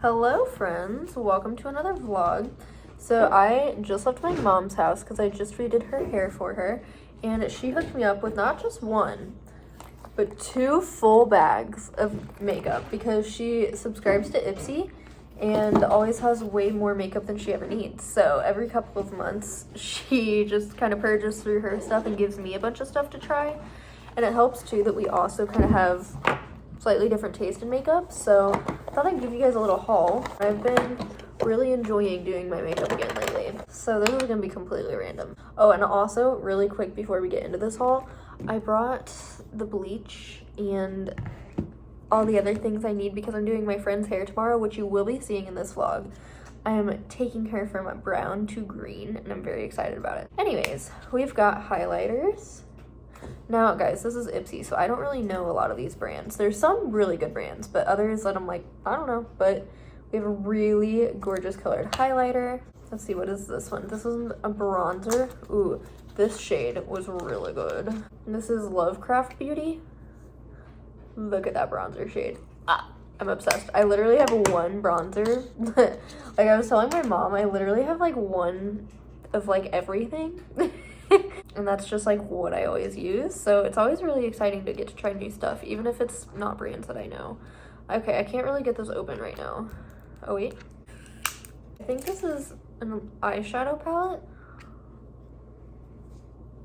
Hello friends, welcome to another vlog. So I just left my mom's house because I just redid her hair for her, and she hooked me up with not just one but two full bags of makeup because she subscribes to Ipsy and always has way more makeup than she ever needs. So every couple of months she just kind of purges through her stuff and gives me a bunch of stuff to try, and it helps too that we also kind of have slightly different taste in makeup. So I thought I'd give you guys a little haul. I've been really enjoying doing my makeup again lately, so this is gonna be completely random. Oh, and also really quick before we get into this haul, I brought the bleach and all the other things I need because I'm doing my friend's hair tomorrow, which you will be seeing in this vlog. I'm taking her from brown to green and I'm very excited about it. Anyways, we've got highlighters. Now guys, this is Ipsy, so I don't really know a lot of these brands. There's some really good brands, but others that I'm like, I don't know. But we have a really gorgeous colored highlighter. Let's see, what is this one? This is a bronzer. Ooh, this shade was really good. And this is Lovecraft Beauty. Look at that bronzer shade. I'm obsessed. I literally have one bronzer. Like I was telling my mom, I literally have like one of like everything. And that's just like what I always use, so it's always really exciting to get to try new stuff, even if it's not brands that I know. Okay, I can't really get this open right now. Oh wait, I think this is an eyeshadow palette.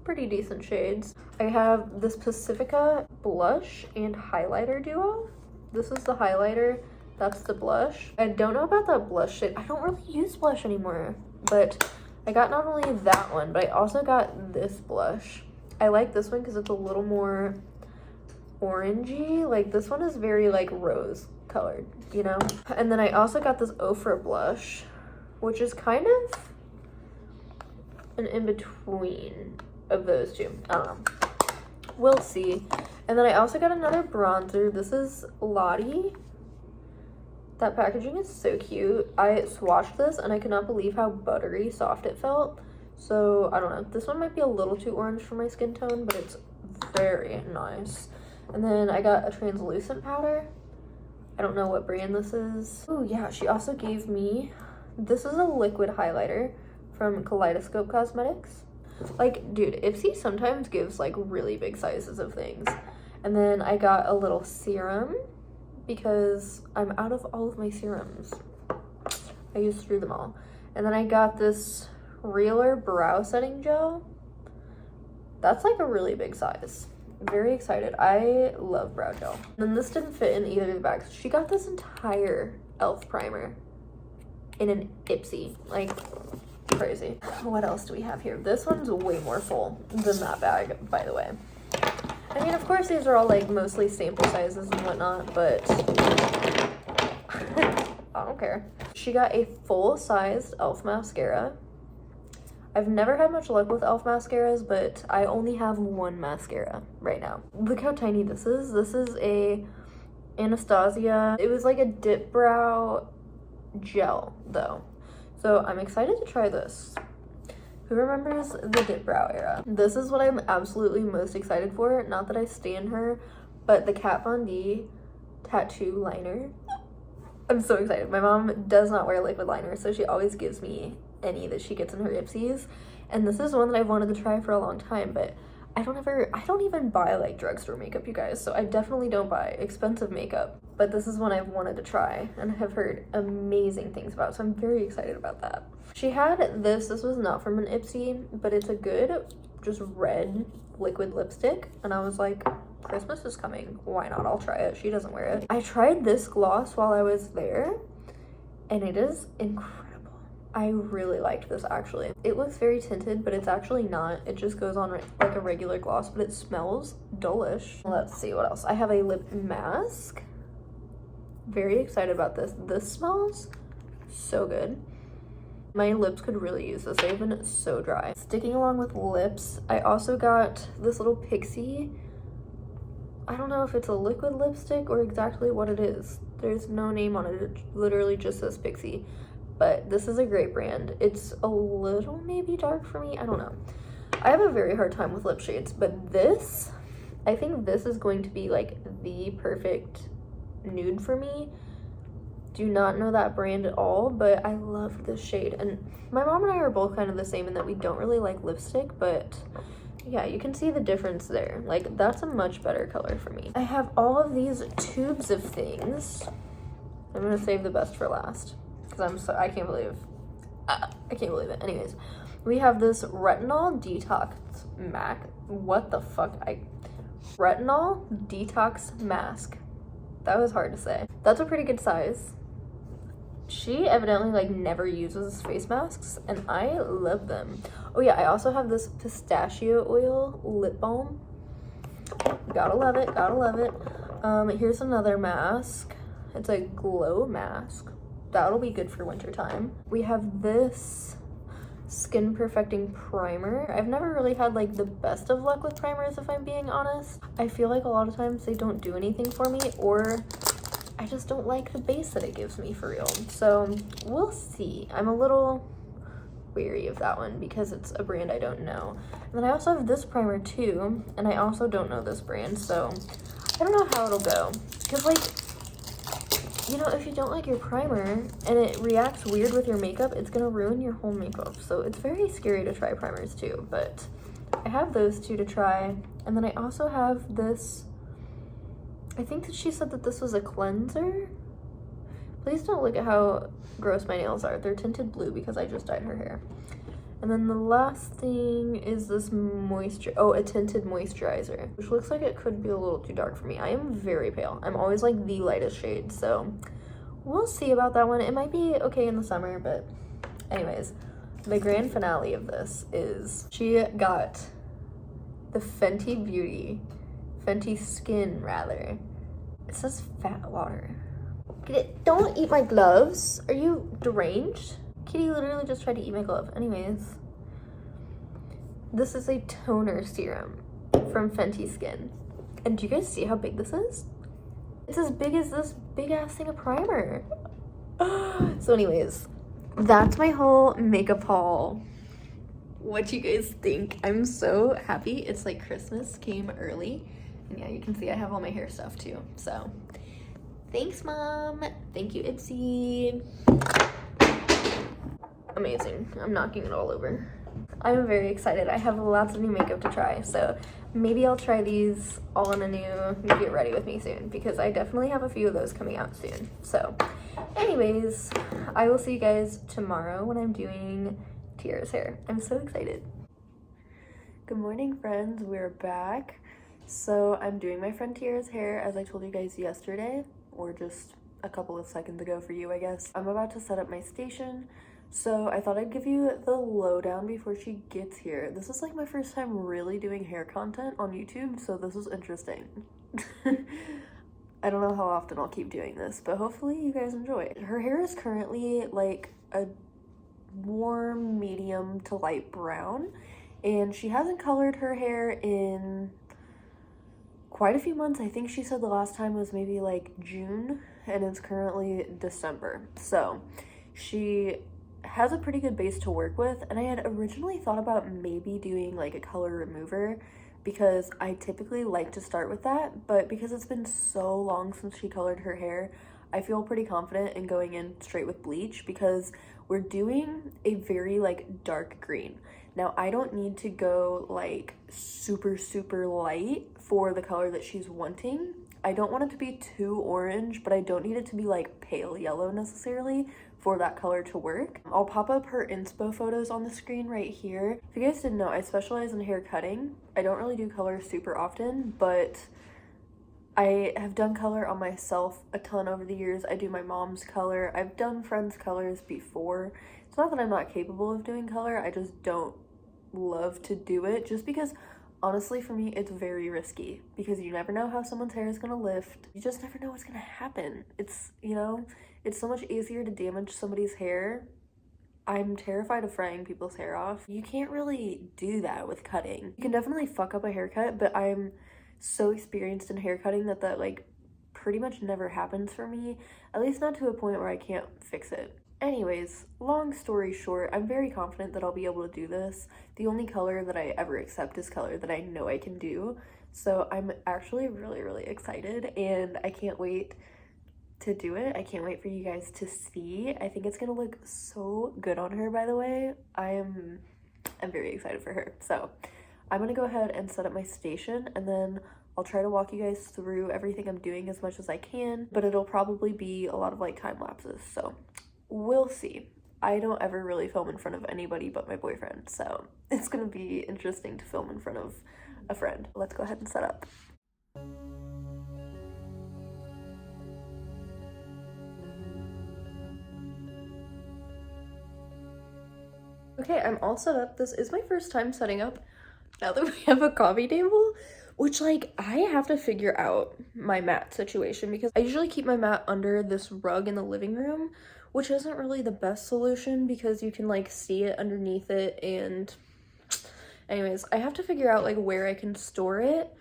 Pretty decent shades. I have this Pacifica blush and highlighter duo. This is the highlighter, that's the blush. I don't know about that blush shade. I don't really use blush anymore, but I got not only that one, but I also got this blush. I like this one because it's a little more orangey. Like this one is very like rose colored, you know? And then I also got this Ofra blush, which is kind of an in-between of those two. I don't know. We'll see. And then I also got another bronzer. This is Lottie. That packaging is so cute. I swatched this and I could not believe how buttery soft it felt. So I don't know, this one might be a little too orange for my skin tone, but it's very nice. And then I got a translucent powder. I don't know what brand this is. Oh yeah, she also gave me, this is a liquid highlighter from Kaleidoscope Cosmetics. Like, dude, Ipsy sometimes gives like really big sizes of things. And then I got a little serum because I'm out of all of my serums. I used through them all. And then I got this Realer brow setting gel. That's like a really big size. I'm very excited. I love brow gel. And then this didn't fit in either of the bags. She got this entire e.l.f. primer in an Ipsy. Like, crazy. What else do we have here? This one's way more full than that bag, by the way. I mean, of course, these are all like mostly sample sizes and whatnot, but I don't care. She got a full-sized e.l.f. mascara. I've never had much luck with e.l.f. mascaras, but I only have one mascara right now. Look how tiny this is. This is a Anastasia. It was like a dip brow gel, though. So I'm excited to try this. Who remembers the dip brow era? This is what I'm absolutely most excited for. Not that I stan her, but the Kat Von D tattoo liner. I'm so excited. My mom does not wear liquid liner, so she always gives me any that she gets in her Ipsies. And this is one that I've wanted to try for a long time, but I don't even buy like drugstore makeup, you guys. So I definitely don't buy expensive makeup, but this is one I've wanted to try and have heard amazing things about. So I'm very excited about that. She had this was not from an Ipsy, but it's a good, just red liquid lipstick. And I was like, Christmas is coming. Why not? I'll try it. She doesn't wear it. I tried this gloss while I was there and it is incredible. I really liked this actually. It looks very tinted, but it's actually not. It just goes on like a regular gloss, but it smells delish. Let's see what else. I have a lip mask. Very excited about this. This smells so good. My lips could really use this. They've been so dry. Sticking along with lips, I also got this little Pixie. I don't know if it's a liquid lipstick or exactly what it is. There's no name on it. It literally just says Pixie. But this is a great brand. It's a little maybe dark for me. I don't know. I have a very hard time with lip shades, but this, I think this is going to be like the perfect nude for me. Do not know that brand at all, but I love this shade. And my mom and I are both kind of the same in that we don't really like lipstick, but yeah, you can see the difference there. Like, that's a much better color for me. I have all of these tubes of things. I'm gonna save the best for last because I can't believe it. Anyways, we have this retinol detox retinol detox mask. That was hard to say. That's a pretty good size. She evidently like never uses face masks and I love them. Oh yeah, I also have this pistachio oil lip balm. Gotta love it, gotta love it. Here's another mask. It's a glow mask. That'll be good for winter time. We have this skin perfecting primer. I've never really had like the best of luck with primers, if I'm being honest. I feel like a lot of times they don't do anything for me, or I just don't like the base that it gives me for real. So we'll see. I'm a little wary of that one because it's a brand I don't know. And then I also have this primer too, and I also don't know this brand, so I don't know how it'll go. Because like, you know, if you don't like your primer and it reacts weird with your makeup, it's gonna ruin your whole makeup. So it's very scary to try primers too, but I have those two to try. And then I also have this, I think that she said that this was a cleanser. Please don't look at how gross my nails are. They're tinted blue because I just dyed her hair. And then the last thing is this a tinted moisturizer, which looks like it could be a little too dark for me. I am very pale. I'm always like the lightest shade, so we'll see about that one. It might be okay in the summer, but anyways, the grand finale of this is she got the Fenty Skin rather. It says fat water. Don't eat my gloves. Are you deranged? Kitty literally just tried to eat my glove. Anyways, this is a toner serum from Fenty Skin. And do you guys see how big this is? It's as big as this big ass thing of primer. So anyways, that's my whole makeup haul. What do you guys think? I'm so happy. It's like Christmas came early. And yeah, you can see I have all my hair stuff too. So thanks, Mom. Thank you, Ipsy. Amazing. I'm knocking it all over. I'm very excited. I have lots of new makeup to try, so maybe I'll try these all in a new Get Ready With Me soon, because I definitely have a few of those coming out soon. So anyways, I will see you guys tomorrow when I'm doing Tiara's hair. I'm so excited. Good morning, friends. We're back. So I'm doing my friend Tiara's hair, as I told you guys yesterday, or just a couple of seconds ago for you, I guess. I'm about to set up my station. So I thought I'd give you the lowdown before she gets here. This is like my first time really doing hair content on YouTube, so this is interesting. I don't know how often I'll keep doing this, but hopefully you guys enjoy it. Her hair is currently like a warm medium to light brown, and she hasn't colored her hair in quite a few months. I think she said the last time was maybe like June, and it's currently December. So she has a pretty good base to work with, and I had originally thought about maybe doing like a color remover because I typically like to start with that, but because it's been so long since she colored her hair, I feel pretty confident in going in straight with bleach because we're doing a very like dark green. Now I don't need to go like super light for the color that she's wanting. I don't want it to be too orange, but I don't need it to be like pale yellow necessarily for that color to work. I'll pop up her inspo photos on the screen right here. If you guys didn't know, I specialize in hair cutting. I don't really do color super often, but I have done color on myself a ton over the years. I do my mom's color. I've done friends' colors before. It's not that I'm not capable of doing color, I just don't love to do it just because honestly for me it's very risky because you never know how someone's hair is gonna lift. You just never know what's gonna happen. It's, you know, it's so much easier to damage somebody's hair. I'm terrified of frying people's hair off. You can't really do that with cutting. You can definitely fuck up a haircut, but I'm so experienced in hair cutting that like pretty much never happens for me, at least not to a point where I can't fix it. Anyways, long story short, I'm very confident that I'll be able to do this. The only color that I ever accept is color that I know I can do. So I'm actually really excited, and I can't wait to do it. I can't wait for you guys to see. I think it's gonna look so good on her, by the way. I'm very excited for her. So I'm gonna go ahead and set up my station, and then I'll try to walk you guys through everything I'm doing as much as I can, but it'll probably be a lot of like time lapses, so we'll see. I don't ever really film in front of anybody but my boyfriend, so it's gonna be interesting to film in front of a friend. Let's go ahead and set up. Okay, I'm all set up. This is my first time setting up now that we have a coffee table, which like I have to figure out my mat situation because I usually keep my mat under this rug in the living room, which isn't really the best solution because you can like see it underneath it. And anyways, I have to figure out like where I can store it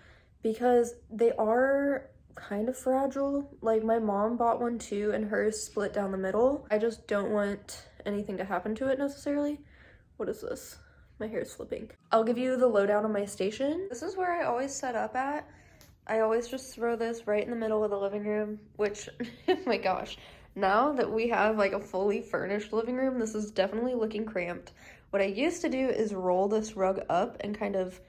because they are kind of fragile. Like my mom bought one too and hers split down the middle. I just don't want anything to happen to it necessarily. What is this? My hair is flipping. I'll give you the lowdown on my station. This is where I always set up at. I always just throw this right in the middle of the living room, which, oh my gosh, now that we have like a fully furnished living room, this is definitely looking cramped. What I used to do is roll this rug up and kind of,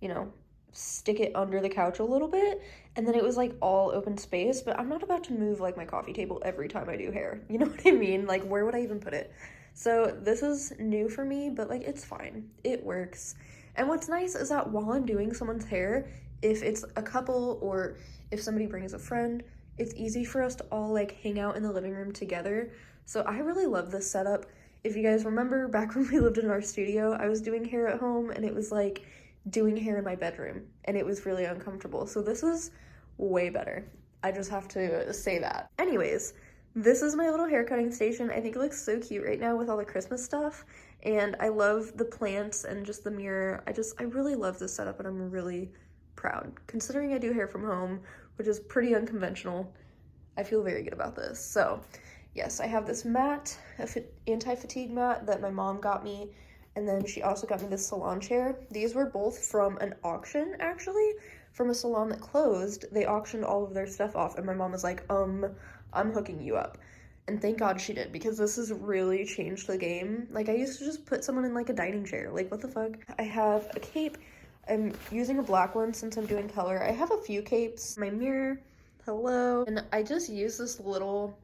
you know, stick it under the couch a little bit, and then it was like all open space, but I'm not about to move like my coffee table every time I do hair. You know what I mean? Like, where would I even put it? So this is new for me, but like it's fine. It works. And what's nice is that while I'm doing someone's hair, if it's a couple or if somebody brings a friend, it's easy for us to all like hang out in the living room together. So I really love this setup. If you guys remember back when we lived in our studio, I was doing hair at home and it was like doing hair in my bedroom and it was really uncomfortable. So this is way better. I just have to say that. Anyways, this is my little hair cutting station. I think it looks so cute right now with all the Christmas stuff. And I love the plants and just the mirror. I really love this setup and I'm really proud. Considering I do hair from home, which is pretty unconventional, I feel very good about this. So yes, I have this mat, anti-fatigue mat that my mom got me. And then she also got me this salon chair. These were both from an auction, actually, from a salon that closed. They auctioned all of their stuff off and my mom was like, I'm hooking you up. And thank God she did, because this has really changed the game. Like, I used to just put someone in like a dining chair. Like, what the fuck? I have a cape. I'm using a black one since I'm doing color. I have a few capes. My mirror, hello. And I just use this little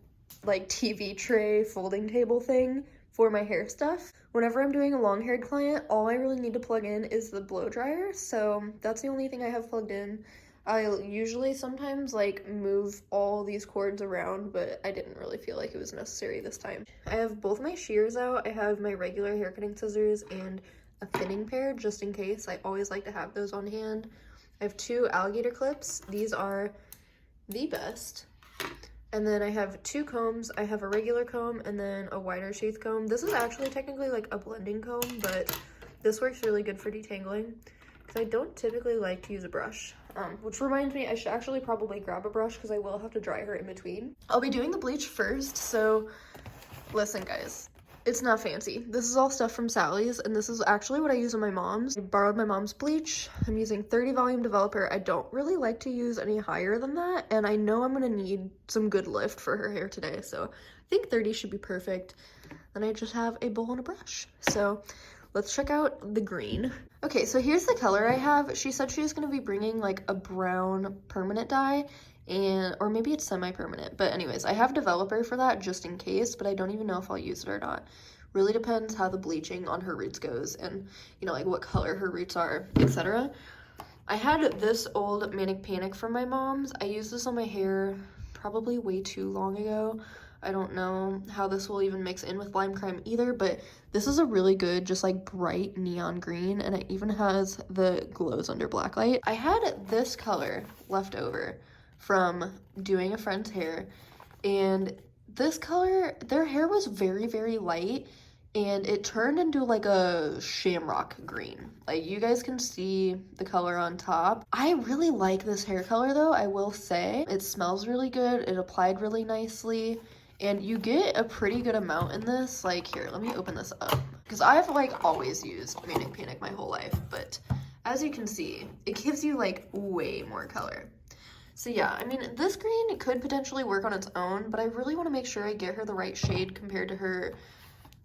like TV tray folding table thing for my hair stuff. Whenever I'm doing a long-haired client, all I really need to plug in is the blow dryer. So that's the only thing I have plugged in. I usually sometimes like move all these cords around, but I didn't really feel like it was necessary this time. I have both my shears out. I have my regular hair cutting scissors and a thinning pair just in case. I always like to have those on hand. I have 2 alligator clips. These are the best. And then I have 2 combs. I have a regular comb and then a wider sheath comb. This is actually technically like a blending comb, but this works really good for detangling because I don't typically like to use a brush. Which reminds me, I should actually probably grab a brush because I will have to dry her in between. I'll be doing the bleach first, so listen guys, it's not fancy. This is all stuff from Sally's, and this is actually what I use on my mom's. I borrowed my mom's bleach. I'm using 30 volume developer. I don't really like to use any higher than that, and I know I'm gonna need some good lift for her hair today, so I think 30 should be perfect. Then I just have a bowl and a brush. So let's check out the green. Okay, so here's the color I have. She said she was gonna be bringing like a brown permanent dye, or maybe it's semi-permanent, but anyways, I have developer for that just in case, but I don't even know if I'll use it or not. Really depends how the bleaching on her roots goes and, you know, like what color her roots are, etc. I had this old Manic Panic from my mom's. I used this on my hair probably way too long ago. I don't know how this will even mix in with Lime Crime either, but this is a really good, just like bright neon green, and it even has the glows under black light. I had this color left over from doing a friend's hair, and this color, their hair was very, very light, and it turned into like a shamrock green. Like, you guys can see the color on top. I really like this hair color though, I will say. It smells really good, it applied really nicely, and you get a pretty good amount in this. Like, here, let me open this up, because I've like always used Manic Panic my whole life, but as you can see, it gives you like way more color. So yeah, I mean, this green could potentially work on its own, but I really want to make sure I get her the right shade compared to her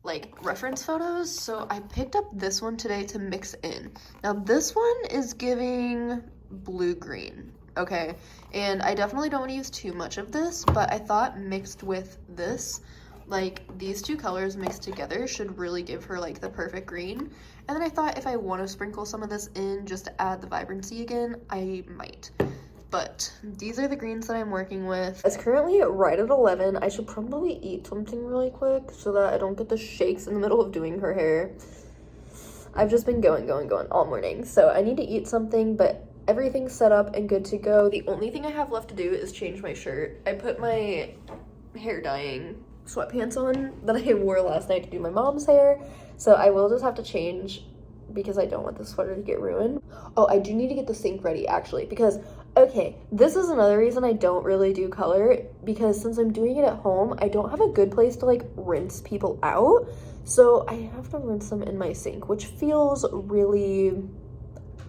like reference photos. So I picked up this one today to mix in. Now this one is giving blue green, okay? And I definitely don't want to use too much of this, but I thought mixed with this, like these two colors mixed together should really give her like the perfect green. And then I thought if I want to sprinkle some of this in just to add the vibrancy again, I might. But these are the greens that I'm working with. It's currently right at 11. I should probably eat something really quick so that I don't get the shakes in the middle of doing her hair. I've just been going all morning, so I need to eat something, but everything's set up and good to go. The only thing I have left to do is change my shirt. I put my hair dyeing sweatpants on that I wore last night to do my mom's hair, so I will just have to change because I don't want the sweater to get ruined. Oh, I do need to get the sink ready actually, because okay, this is another reason I don't really do color, because since I'm doing it at home, I don't have a good place to like rinse people out. So I have to rinse them in my sink, which feels really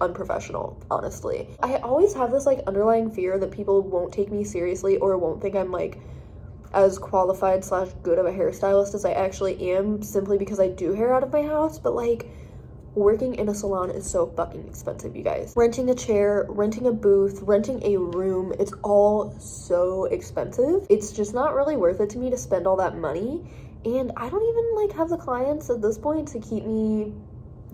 unprofessional, honestly. I always have this like underlying fear that people won't take me seriously or won't think I'm like as qualified / good of a hairstylist as I actually am, simply because I do hair out of my house. But like, working in a salon is so fucking expensive, you guys. Renting a chair, renting a booth, renting a room, it's all so expensive. It's just not really worth it to me to spend all that money. And I don't even like have the clients at this point to keep me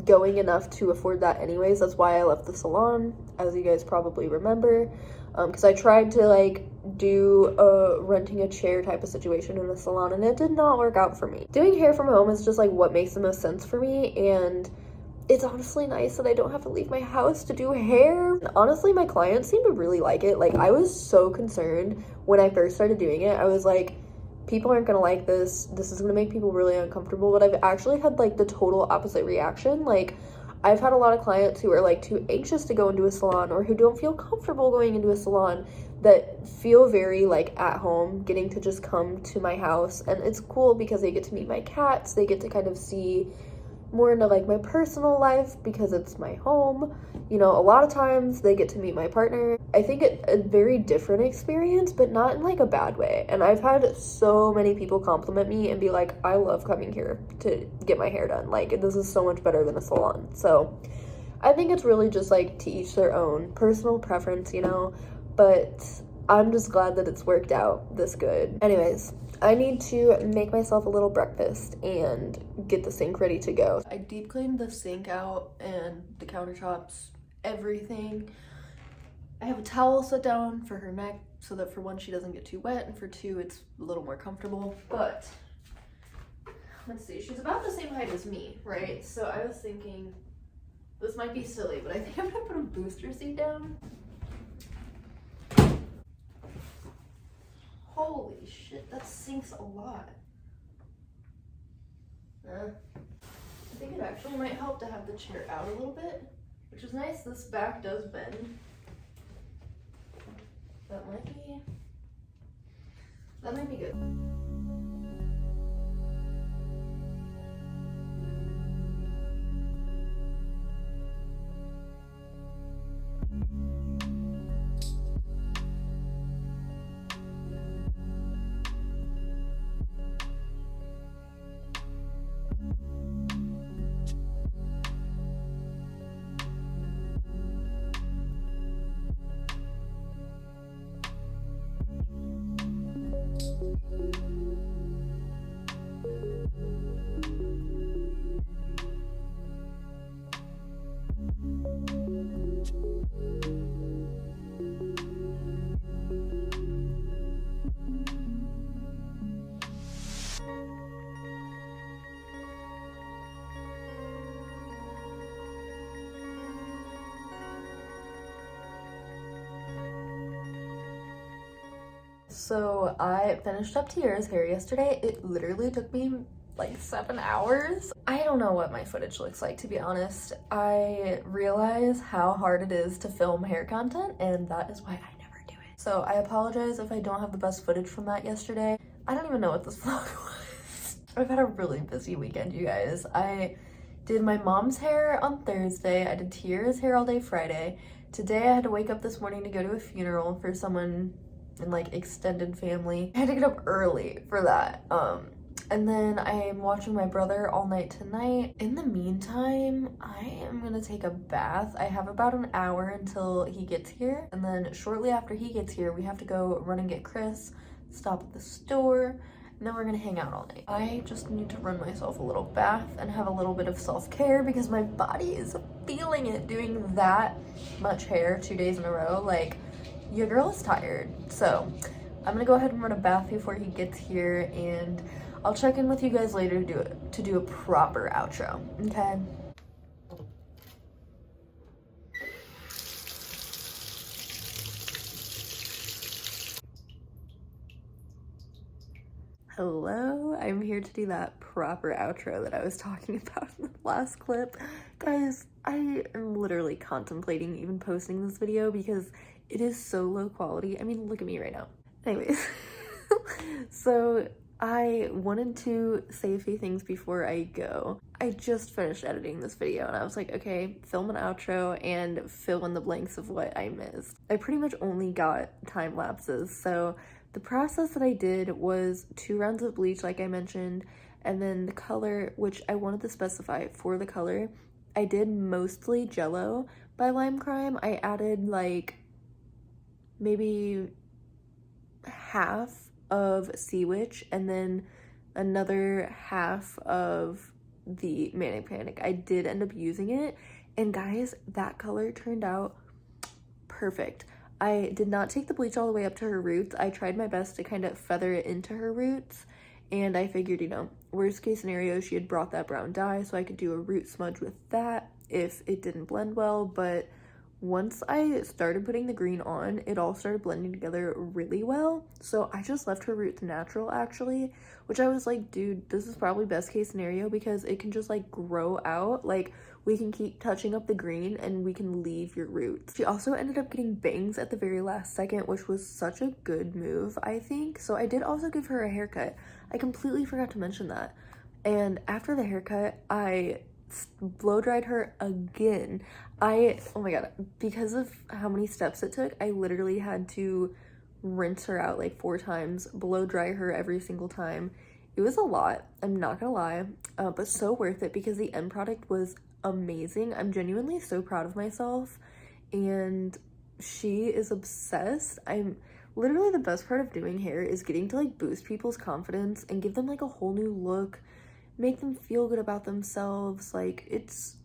going enough to afford that anyways. That's why I left the salon, as you guys probably remember, because I tried to like do a renting a chair type of situation in a salon and it did not work out for me. Doing hair from home is just like what makes the most sense for me, and it's honestly nice that I don't have to leave my house to do hair. Honestly, my clients seem to really like it. Like, I was so concerned when I first started doing it. I was like, people aren't gonna like this. This is gonna make people really uncomfortable. But I've actually had like the total opposite reaction. Like, I've had a lot of clients who are like too anxious to go into a salon or who don't feel comfortable going into a salon that feel very like at home getting to just come to my house. And it's cool because they get to meet my cats. They get to kind of see more into like my personal life because it's my home. You know, a lot of times they get to meet my partner. I think it's a very different experience, but not in like a bad way. And I've had so many people compliment me and be like, I love coming here to get my hair done. Like, this is so much better than a salon. So I think it's really just like to each their own personal preference, you know, but I'm just glad that it's worked out this good. Anyways, I need to make myself a little breakfast and get the sink ready to go. I deep cleaned the sink out and the countertops, everything. I have a towel set down for her neck so that for one, she doesn't get too wet, and for two, it's a little more comfortable. But let's see, she's about the same height as me, right? So I was thinking this might be silly, but I think I'm gonna put a booster seat down. Holy shit, that sinks a lot. I think it actually might help to have the chair out a little bit, which is nice. This back does bend. That might be good. So I finished up Tiara's hair yesterday. It literally took me like 7 hours. I don't know what my footage looks like, to be honest. I realize how hard it is to film hair content, and that is why I never do it. So I apologize if I don't have the best footage from that yesterday. I don't even know what this vlog was. I've had a really busy weekend, you guys. I did my mom's hair on Thursday. I did Tiara's hair all day Friday. Today I had to wake up this morning to go to a funeral for someone in like extended family. I had to get up early for that. And then I am watching my brother all night tonight. In the meantime, I am gonna take a bath. I have about an hour until he gets here. And then shortly after he gets here, we have to go run and get Chris, stop at the store, and then we're gonna hang out all night. I just need to run myself a little bath and have a little bit of self-care because my body is feeling it doing that much hair 2 days in a row. Like, your girl is tired. So I'm gonna go ahead and run a bath before he gets here, and I'll check in with you guys later to do a proper outro, okay? Hello, I'm here to do that proper outro that I was talking about in the last clip. Guys, I am literally contemplating even posting this video because it is so low quality. I mean, look at me right now. Anyways, so I wanted to say a few things before I go. I just finished editing this video and I was like, okay, film an outro and fill in the blanks of what I missed. I pretty much only got time lapses, so the process that I did was 2 rounds of bleach, like I mentioned, and then the color, which I wanted to specify for the color, I did mostly Jello by Lime Crime. I added like maybe half of Sea Witch and then another half of the Manic Panic. I did end up using it, and guys, that color turned out perfect. I did not take the bleach all the way up to her roots. I tried my best to kind of feather it into her roots, and I figured, you know, worst case scenario, she had brought that brown dye so I could do a root smudge with that if it didn't blend well. But once I started putting the green on, it all started blending together really well. So I just left her roots natural, actually, which I was like, dude, this is probably best case scenario because it can just like grow out. Like, we can keep touching up the green and we can leave your roots. She also ended up getting bangs at the very last second, which was such a good move, I think. So I did also give her a haircut. I completely forgot to mention that. And after the haircut, I blow dried her again. Oh my god, because of how many steps it took, I literally had to rinse her out like 4 times, blow dry her every single time. It was a lot, I'm not gonna lie, but so worth it because the end product was amazing. I'm genuinely so proud of myself, and she is obsessed. I'm literally, the best part of doing hair is getting to like boost people's confidence and give them like a whole new look, make them feel good about themselves. Like, it's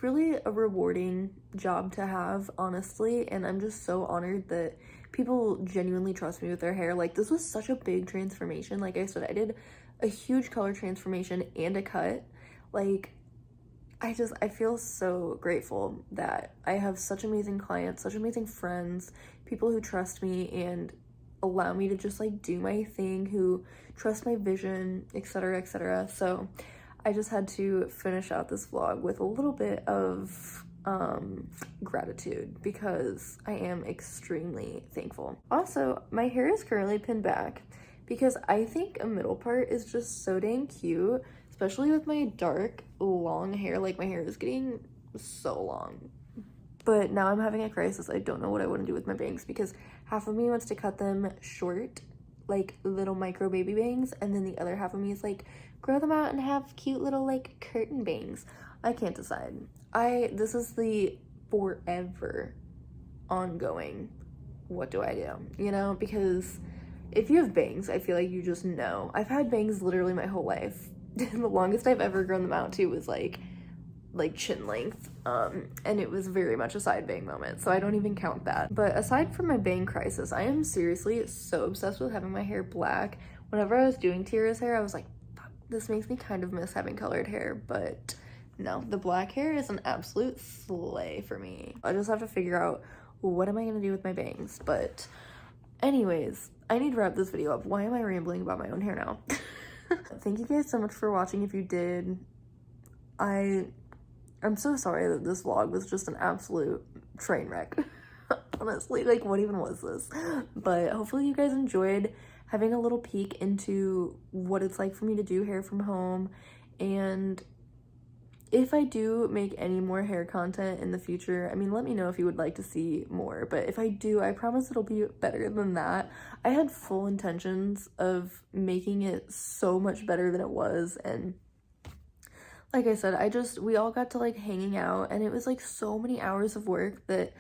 really a rewarding job to have, honestly, and I'm just so honored that people genuinely trust me with their hair. Like, this was such a big transformation. Like I said, I did a huge color transformation and a cut. Like, I feel so grateful that I have such amazing clients, such amazing friends, people who trust me and allow me to just like do my thing, who trust my vision, etc., etc. So I just had to finish out this vlog with a little bit of gratitude because I am extremely thankful. Also, my hair is currently pinned back because I think a middle part is just so dang cute, especially with my dark long hair. Like, my hair is getting so long. But now I'm having a crisis. I don't know what I want to do with my bangs because half of me wants to cut them short, like little micro baby bangs, and then the other half of me is like, grow them out and have cute little like curtain bangs. I can't decide. This is the forever ongoing, what do I do? You know, because if you have bangs, I feel like you just know. I've had bangs literally my whole life. The longest I've ever grown them out to was like chin length, and it was very much a side bang moment, so I don't even count that. But aside from my bang crisis, I am seriously so obsessed with having my hair black. Whenever I was doing Tiara's hair, I was like, fuck, this makes me kind of miss having colored hair, but no, the black hair is an absolute slay for me. I just have to figure out what am I gonna do with my bangs. But anyways, I need to wrap this video up. Why am I rambling about my own hair now? Thank you guys so much for watching. If you did, I'm so sorry that this vlog was just an absolute train wreck. Honestly, like, what even was this? But hopefully you guys enjoyed having a little peek into what it's like for me to do hair from home. And if I do make any more hair content in the future, I mean, let me know if you would like to see more, but if I do, I promise it'll be better than that. I had full intentions of making it so much better than it was, and like I said, we all got to like hanging out, and it was like so many hours of work that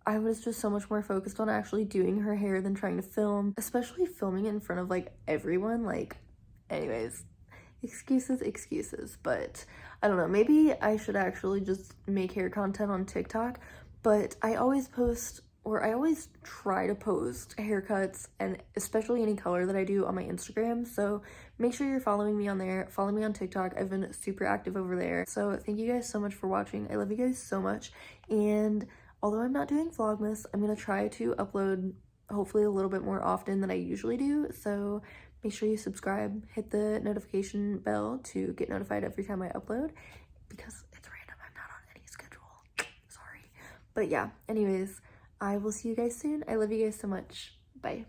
I was just so much more focused on actually doing her hair than trying to film, especially filming it in front of like everyone. Like, anyways, excuses, but I don't know, maybe I should actually just make hair content on TikTok, but I always post, or I always try to post haircuts and especially any color that I do on my Instagram, so make sure you're following me on there. Follow me on TikTok. I've been super active over there. So thank you guys so much for watching. I love you guys so much, and although I'm not doing Vlogmas, I'm gonna try to upload hopefully a little bit more often than I usually do, so make sure you subscribe, hit the notification bell to get notified every time I upload, because it's random, I'm not on any schedule, sorry. But yeah, anyways, I will see you guys soon. I love you guys so much. Bye.